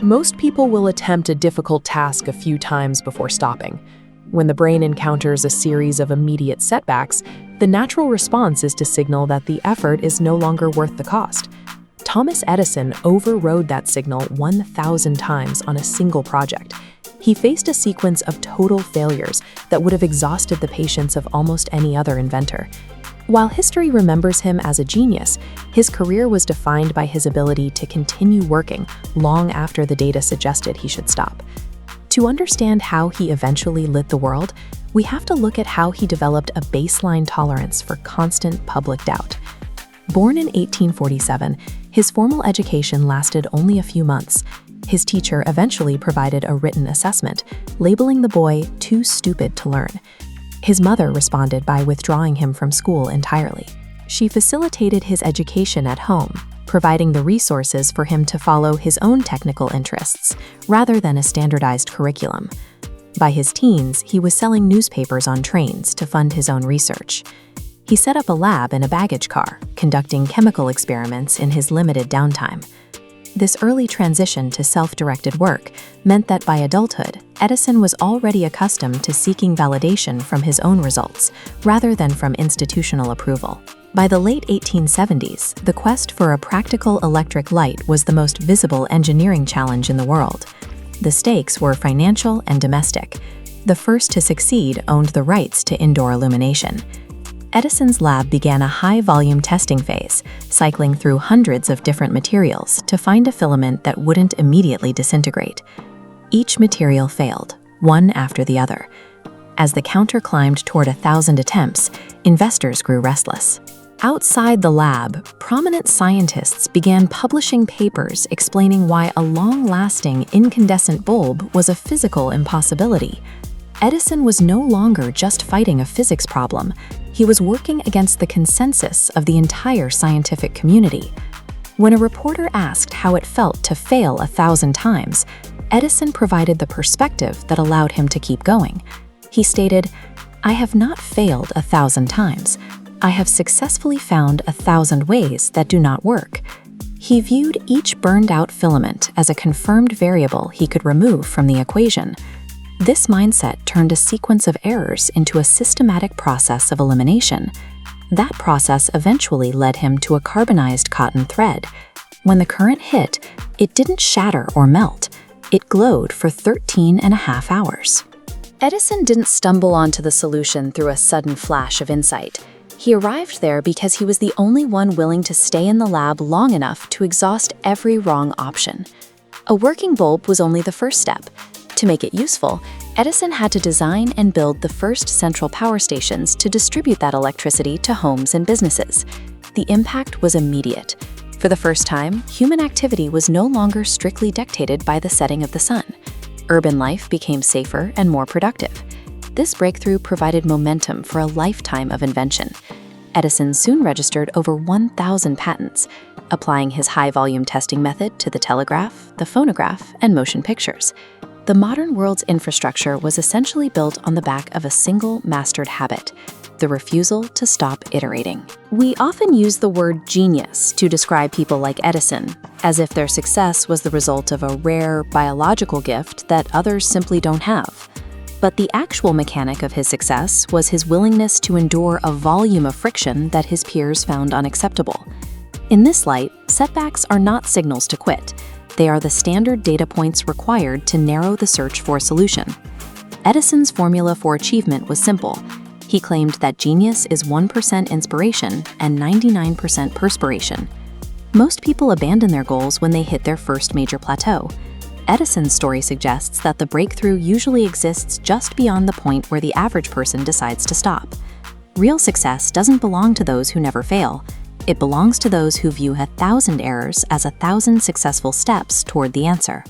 Most people will attempt a difficult task a few times before stopping. When the brain encounters a series of immediate setbacks, the natural response is to signal that the effort is no longer worth the cost. Thomas Edison overrode that signal 1,000 times on a single project. He faced a sequence of total failures that would have exhausted the patience of almost any other inventor. While history remembers him as a genius, his career was defined by his ability to continue working long after the data suggested he should stop. To understand how he eventually lit the world, we have to look at how he developed a baseline tolerance for constant public doubt. Born in 1847, his formal education lasted only a few months. His teacher eventually provided a written assessment, labeling the boy too stupid to learn. His mother responded by withdrawing him from school entirely. She facilitated his education at home, providing the resources for him to follow his own technical interests, rather than a standardized curriculum. By his teens, he was selling newspapers on trains to fund his own research. He set up a lab in a baggage car, conducting chemical experiments in his limited downtime. This early transition to self-directed work meant that by adulthood, Edison was already accustomed to seeking validation from his own results, rather than from institutional approval. By the late 1870s, the quest for a practical electric light was the most visible engineering challenge in the world. The stakes were financial and domestic. The first to succeed owned the rights to indoor illumination. Edison's lab began a high-volume testing phase, cycling through hundreds of different materials to find a filament that wouldn't immediately disintegrate. Each material failed, one after the other. As the counter climbed toward 1,000 attempts, investors grew restless. Outside the lab, prominent scientists began publishing papers explaining why a long-lasting incandescent bulb was a physical impossibility. Edison was no longer just fighting a physics problem. He was working against the consensus of the entire scientific community. When a reporter asked how it felt to fail 1,000 times, Edison provided the perspective that allowed him to keep going. He stated, "I have not failed 1,000 times. I have successfully found 1,000 ways that do not work." He viewed each burned-out filament as a confirmed variable he could remove from the equation. This mindset turned a sequence of errors into a systematic process of elimination. That process eventually led him to a carbonized cotton thread. When the current hit, it didn't shatter or melt. It glowed for 13.5 hours. Edison didn't stumble onto the solution through a sudden flash of insight. He arrived there because he was the only one willing to stay in the lab long enough to exhaust every wrong option. A working bulb was only the first step. To make it useful, Edison had to design and build the first central power stations to distribute that electricity to homes and businesses. The impact was immediate. For the first time, human activity was no longer strictly dictated by the setting of the sun. Urban life became safer and more productive. This breakthrough provided momentum for a lifetime of invention. Edison soon registered over 1,000 patents, applying his high-volume testing method to the telegraph, the phonograph, and motion pictures. The modern world's infrastructure was essentially built on the back of a single mastered habit: the refusal to stop iterating. We often use the word genius to describe people like Edison, as if their success was the result of a rare biological gift that others simply don't have. But the actual mechanic of his success was his willingness to endure a volume of friction that his peers found unacceptable. In this light, setbacks are not signals to quit. They are the standard data points required to narrow the search for a solution. Edison's formula for achievement was simple. He claimed that genius is 1% inspiration and 99% perspiration. Most people abandon their goals when they hit their first major plateau. Edison's story suggests that the breakthrough usually exists just beyond the point where the average person decides to stop. Real success doesn't belong to those who never fail. It belongs to those who view 1,000 errors as 1,000 successful steps toward the answer.